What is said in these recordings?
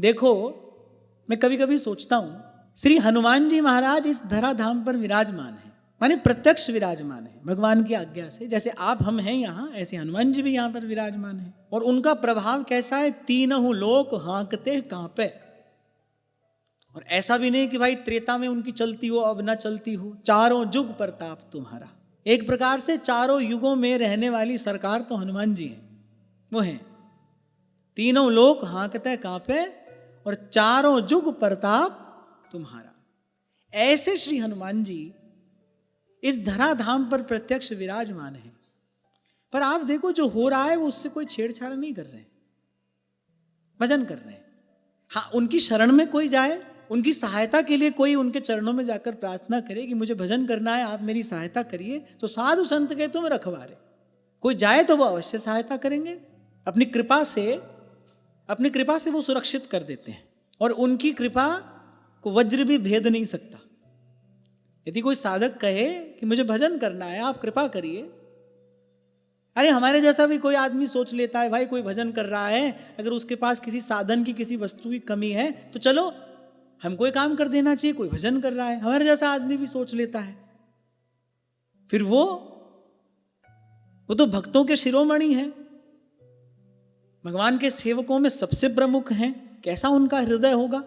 देखो, मैं कभी कभी सोचता हूं, श्री हनुमान जी महाराज इस धराधाम पर विराजमान है, माने प्रत्यक्ष विराजमान है भगवान की आज्ञा से। जैसे आप हम हैं यहाँ, ऐसे हनुमान जी भी यहाँ पर विराजमान है। और उनका प्रभाव कैसा है? तीनों लोक हाँकते कांपे। और ऐसा भी नहीं कि भाई त्रेता में उनकी चलती हो अब ना चलती हो, चारों जुग प्रताप तुम्हारा। एक प्रकार से चारों युगों में रहने वाली सरकार तो हनुमान जी हैं, वो हैं। तीनों लोक हाँकते कांपे और चारों जुग प्रताप तुम्हारा। ऐसे श्री हनुमान जी इस धराधाम पर प्रत्यक्ष विराजमान है। पर आप देखो, जो हो रहा है वो उससे कोई छेड़छाड़ नहीं कर रहे हैं, भजन कर रहे हैं। हाँ, उनकी शरण में कोई जाए, उनकी सहायता के लिए कोई उनके चरणों में जाकर प्रार्थना करे कि मुझे भजन करना है, आप मेरी सहायता करिए, तो साधु संत के तुम रखवारे कोई जाए तो वो अवश्य सहायता करेंगे। अपनी कृपा से वो सुरक्षित कर देते हैं। और उनकी कृपा को वज्र भी भेद नहीं सकता। यदि कोई साधक कहे कि मुझे भजन करना है, आप कृपा करिए, अरे हमारे जैसा भी कोई आदमी सोच लेता है, भाई कोई भजन कर रहा है, अगर उसके पास किसी साधन की, किसी वस्तु की कमी है तो चलो हमको ये काम कर देना चाहिए, कोई भजन कर रहा है, हमारे जैसा आदमी भी सोच लेता है। फिर वो तो भक्तों के शिरोमणि है, भगवान के सेवकों में सबसे प्रमुख हैं। कैसा उनका हृदय होगा,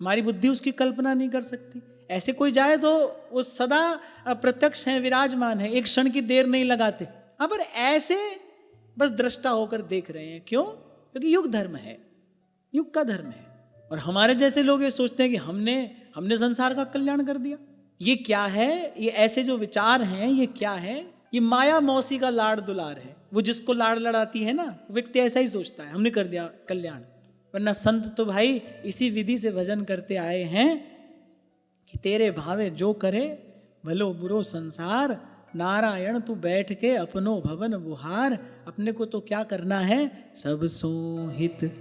हमारी बुद्धि उसकी कल्पना नहीं कर सकती। ऐसे कोई जाए तो वो सदा प्रत्यक्ष हैं, विराजमान है, एक क्षण की देर नहीं लगाते। पर ऐसे बस दृष्टा होकर देख रहे हैं। क्यों? क्योंकि युग धर्म है, युग का धर्म है। और हमारे जैसे लोग ये सोचते हैं कि हमने संसार का कल्याण कर दिया। ये क्या है? ये ऐसे जो विचार हैं, ये क्या है? ये माया मौसी का लाड़ दुलार है। वो जिसको लाड़ लड़ाती है ना, व्यक्ति ऐसा ही सोचता है हमने कर दिया कल्याण। वरना संत तो भाई इसी विधि से भजन करते आए हैं कि तेरे भावे जो करे भलो बुरो संसार, नारायण तू बैठ के अपनो भवन बुहार। अपने को तो क्या करना है? सब सोहित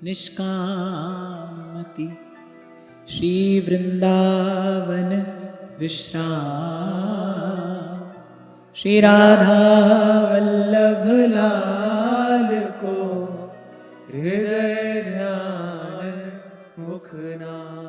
निष्कामति, श्री वृंदावन विश्राम, श्री राधा वल्लभ लाल को हृदय